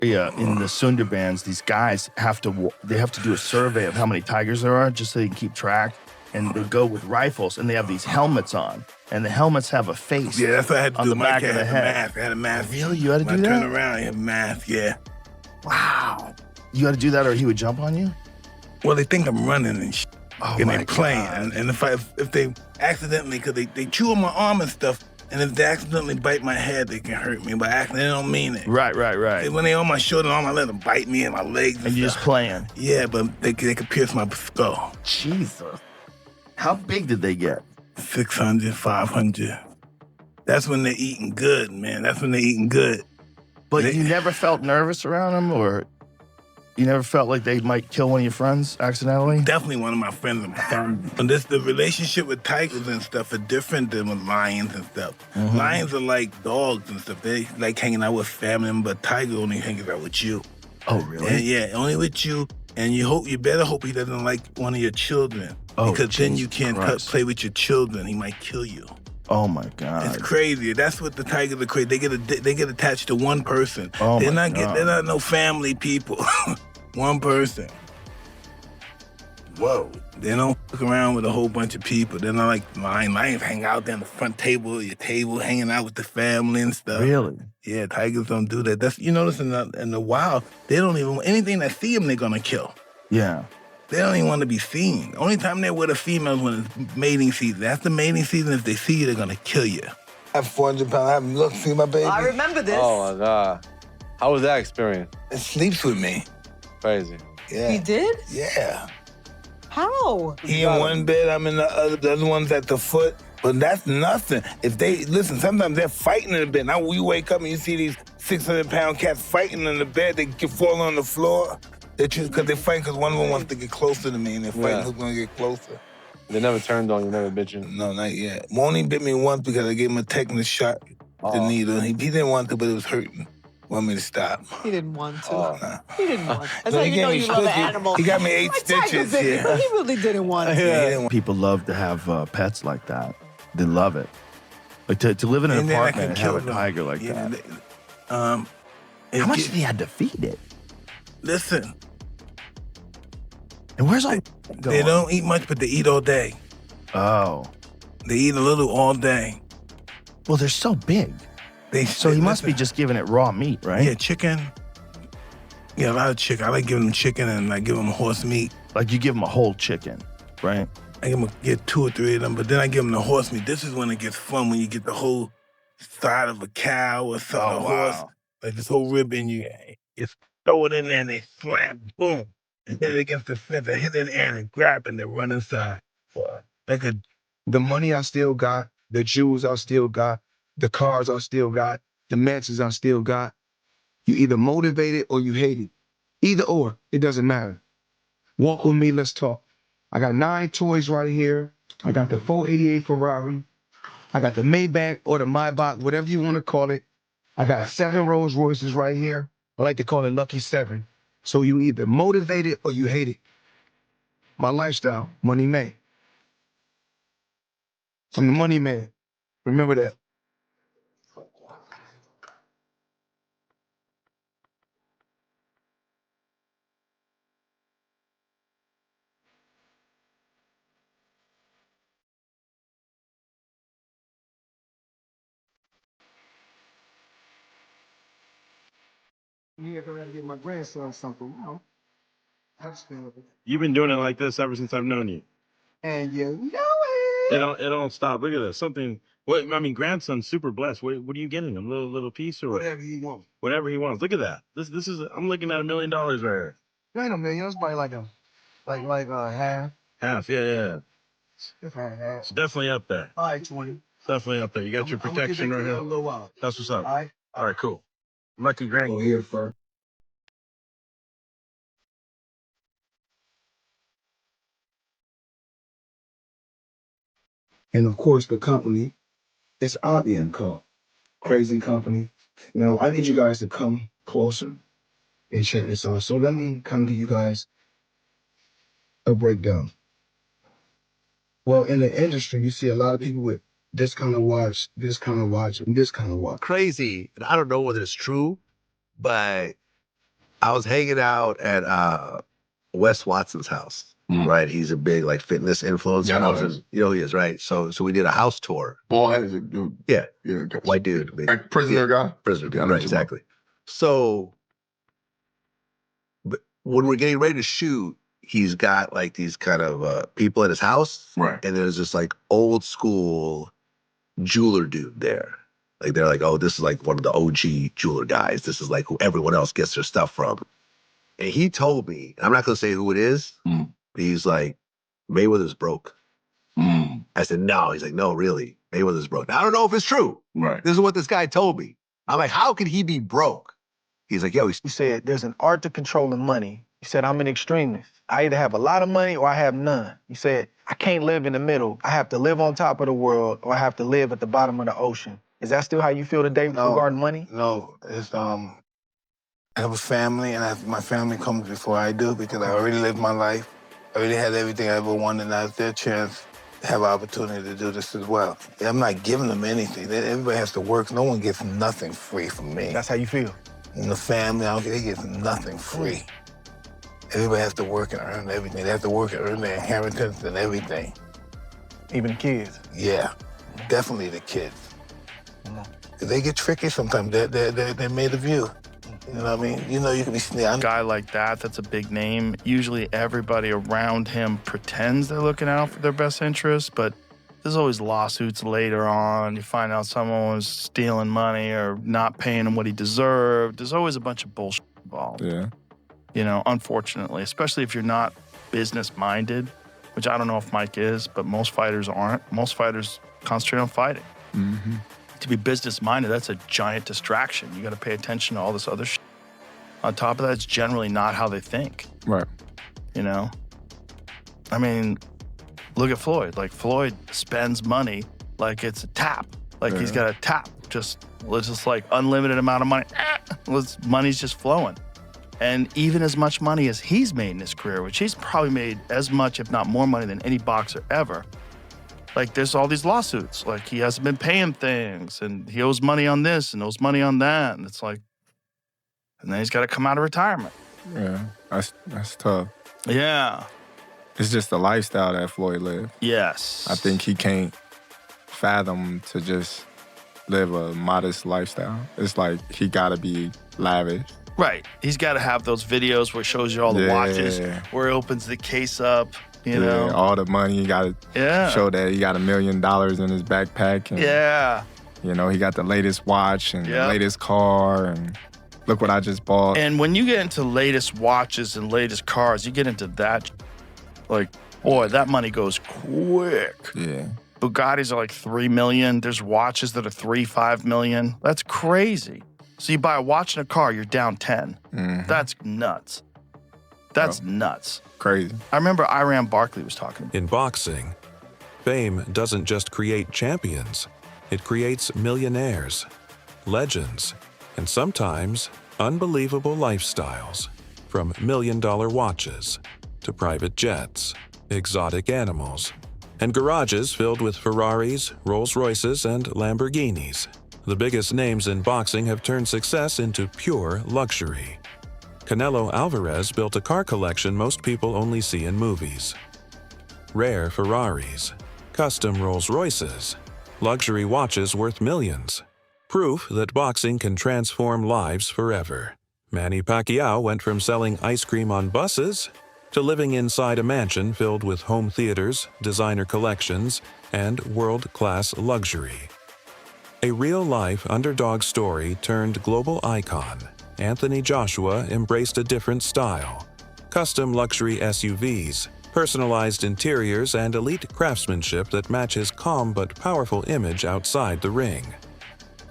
Yeah, in the Sundarbans, these guys have to do a survey of how many tigers there are just so they can keep track. And they go with rifles, and they have these helmets on, and the helmets have a face. Yeah, that's what I had to on do. the My back cat of the had head. a mask. I had a mask. Really, you had to do when that? I turned around, I had a mask. Yeah. Wow. You had to do that, or he would jump on you. Well, they think I'm running and shit. Oh And my they're playing. God. And if they accidentally, because they chew on my arm and stuff, and if they accidentally bite my head, they can hurt me. By accident, they don't mean it. Right. When they on my shoulder and arm, I let them bite me in my legs. And you're just playing. Yeah, but they could pierce my skull. Jesus. How big did they get? 600, 500. That's when they're eating good, man. That's when they're eating good. But you never felt nervous around them, or you never felt like they might kill one of your friends accidentally? Definitely one of my friends and my family. And the relationship with tigers and stuff are different than with lions and stuff. Mm-hmm. Lions are like dogs and stuff. They like hanging out with family, but tiger only hangs out with you. Oh, really? And yeah, only with you. And you better hope he doesn't like one of your children. Oh, because then you can't Christ. play with your children. He might kill you. Oh my God. It's crazy. That's what the tigers are crazy. They get attached to one person. Oh they're my not God. they're not no family people. One person. Whoa. They don't look around with a whole bunch of people. They're not like lions hang out there on the front table of your table, hanging out with the family and stuff. Really? Yeah, tigers don't do that. That's you notice in the wild, they don't even anything that see them, they're gonna kill. Yeah. They don't even want to be seen. The only time they're with a female is when it's mating season. After mating season, if they see you, they're gonna kill you. I have 400 pounds. I haven't looked, see my baby. I remember this. Oh my God. How was that experience? It sleeps with me. Crazy. Yeah. He did? Yeah. How? He in one bed, I'm in the other one's at the foot. But that's nothing. If they, listen, sometimes they're fighting in the bed. Now you wake up and you see these 600-pound cats fighting in the bed, they can fall on the floor. Because they're fighting because one of them wants to get closer to me and they're fighting who's gonna get closer. They never turned on you, never bit you? No, not yet. Won't bit me once because I gave him a tetanus shot with the needle. He didn't want to, but it was hurting. Want me to stop. He didn't want to. Nah. He didn't want to. That's No, how he you gave know me you love an stitches. animal. He got me 8 My tiger stitches, bit me, yeah. but he really didn't want to. Yeah, he didn't want People love to have pets like that. They love it. Like to live in an And then I apartment and can have a kill them. tiger like Yeah, that. How How much did he have to feed it? Listen, And where's all they don't eat much, but they eat all day. Oh. They eat a little all day. Well, they're so big. So he must be just giving it raw meat, right? Yeah, chicken. Yeah, a lot of chicken. I like giving them chicken and I give them horse meat. Like you give them a whole chicken, right? I get 2 or 3 of them, but then I give them the horse meat. This is when it gets fun, when you get the whole side of a cow or something, a horse, like this whole rib in you. You throw it in there and they slam, boom. And then against the fence, they hit it in the air and grab it and they run inside. Like a The money I still got, the jewels I still got, the cars I still got, the mansions I still got. You either motivate it or you hate it. Either or, it doesn't matter. Walk with me, let's talk. I got 9 toys right here. I got the 488 Ferrari. I got the Maybach or the Maybach, whatever you want to call it. I got 7 Rolls Royces right here. I like to call it Lucky 7. So you either motivate it or you hate it. My lifestyle, money made. I'm the money man. Remember that. Yeah, if I had to get my grandson something, you know. That's good. You've been doing it like this ever since I've known you. And you know It don't stop. Look at this. Something. What I mean, grandson's super blessed. What are you getting him? Little piece or what? whatever you want. Whatever he wants. Look at that. This is. I'm looking at $1 million right here. It ain't a million, it's probably like half. Half. Yeah. If I half. It's definitely up there. All right, 20. It's definitely up there. You got your protection right A here. little while. That's what's up. All right. All right. Cool. Lucky grand. Go here first. And of course, the company is Avian Co. Crazy company. Now, I need you guys to come closer and check this out. So let me come give you guys a breakdown. Well, in the industry, you see a lot of people with this kind of watch, this kind of watch, and this kind of watch. Crazy. And I don't know whether it's true, but I was hanging out at Wes Watson's house, right? He's a big like fitness influencer. Yeah, I know him. You know he is, right? So we did a house tour. Bald head is a dude. Yeah, Yeah, white dude, like prisoner guy. prisoner, Yeah, I know right? what you're Exactly. So, but when we're getting ready to shoot, he's got like these kind of people at his house, Right. and there's this like old school jeweler dude there. Like they're like, oh, this is like one of the OG jeweler guys. This is like who everyone else gets their stuff from. And he told me, I'm not gonna say who it is, but he's like, Mayweather's broke. I said, no. He's like, no, really, Mayweather's broke. Now, I don't know if it's true. Right. This is what this guy told me. I'm like, how could he be broke? He's like, yo, He said, there's an art to controlling money. He said, I'm an extremist. I either have a lot of money or I have none. He said, I can't live in the middle. I have to live on top of the world or I have to live at the bottom of the ocean. Is that still how you feel today regarding money? No, it's I have a family, and my family comes before I do because I already lived my life. I already had everything I ever wanted, and now it's their chance to have an opportunity to do this as well. I'm not giving them anything. Everybody has to work. No one gets nothing free from me. That's how you feel? In the family, they get nothing free. Everybody has to work and earn everything. They have to work and earn their inheritance and everything. Even the kids? Yeah, definitely the kids. They get tricky sometimes. They're made of you. You know what I mean? You know you can be sneaky. A guy like that's a big name. Usually everybody around him pretends they're looking out for their best interests, but there's always lawsuits later on. You find out someone was stealing money or not paying him what he deserved. There's always a bunch of bullshit involved. Yeah. You know, unfortunately, especially if you're not business-minded, which I don't know if Mike is, but most fighters aren't. Most fighters concentrate on fighting. Mm-hmm. To be business-minded, that's a giant distraction. You got to pay attention to all this other shit. On top of that, it's generally not how they think. Right. You know? I mean, look at Floyd. Like, Floyd spends money like it's a tap. Like, he's got a tap. Just like unlimited amount of money. Money's just flowing. And even as much money as he's made in his career, which he's probably made as much, if not more money than any boxer ever, like there's all these lawsuits. Like he hasn't been paying things and he owes money on this and owes money on that. And it's like, and then he's got to come out of retirement. Yeah, that's tough. Yeah. It's just the lifestyle that Floyd lived. Yes. I think he can't fathom to just live a modest lifestyle. It's like he gotta be lavish. Right. He's got to have those videos where he shows you all the watches, where he opens the case up, you know. All the money. He got to show that he got $1 million in his backpack. And, you know, he got the latest watch and the latest car and look what I just bought. And when you get into latest watches and latest cars, you get into that, like, boy, that money goes quick. Yeah. Bugattis are like $3 million. There's watches that are $3-5 million. That's crazy. So you buy a watch and a car, you're down 10. Mm-hmm. That's nuts. That's nuts. Crazy. I remember Iran Barkley was talking about. In boxing, fame doesn't just create champions. It creates millionaires, legends, and sometimes unbelievable lifestyles. From $1 million watches to private jets, exotic animals, and garages filled with Ferraris, Rolls-Royces, and Lamborghinis. The biggest names in boxing have turned success into pure luxury. Canelo Álvarez built a car collection most people only see in movies. Rare Ferraris, custom Rolls-Royces, luxury watches worth millions. Proof that boxing can transform lives forever. Manny Pacquiao went from selling ice cream on buses to living inside a mansion filled with home theaters, designer collections, and world-class luxury. A real-life underdog story turned global icon, Anthony Joshua embraced a different style. Custom luxury SUVs, personalized interiors, and elite craftsmanship that match his calm but powerful image outside the ring.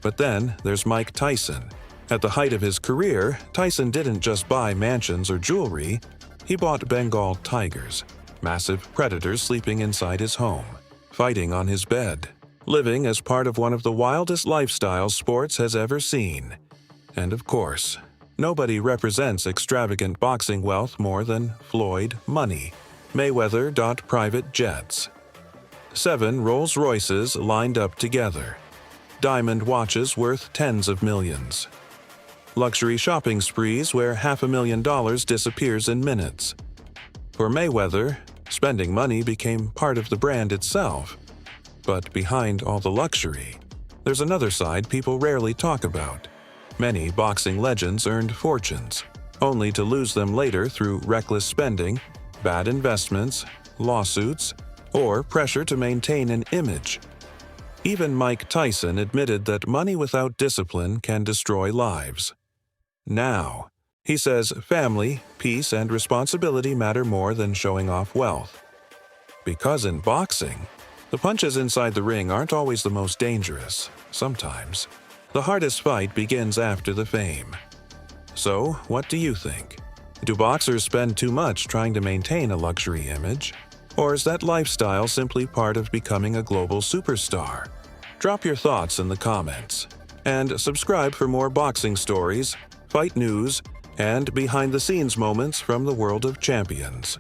But then there's Mike Tyson. At the height of his career, Tyson didn't just buy mansions or jewelry, he bought Bengal tigers, massive predators sleeping inside his home, fighting on his bed, living as part of one of the wildest lifestyles sports has ever seen. And of course, nobody represents extravagant boxing wealth more than Floyd Money Mayweather. Private jets. 7 Rolls-Royces lined up together. Diamond watches worth tens of millions. luxury shopping sprees where $500,000 disappears in minutes. For Mayweather, spending money became part of the brand itself. But behind all the luxury, there's another side people rarely talk about. Many boxing legends earned fortunes, only to lose them later through reckless spending, bad investments, lawsuits, or pressure to maintain an image. Even Mike Tyson admitted that money without discipline can destroy lives. Now, he says family, peace, and responsibility matter more than showing off wealth. Because in boxing, the punches inside the ring aren't always the most dangerous. Sometimes, the hardest fight begins after the fame. So, what do you think? Do boxers spend too much trying to maintain a luxury image? Or is that lifestyle simply part of becoming a global superstar? Drop your thoughts in the comments. And subscribe for more boxing stories, fight news, and behind-the-scenes moments from the world of champions.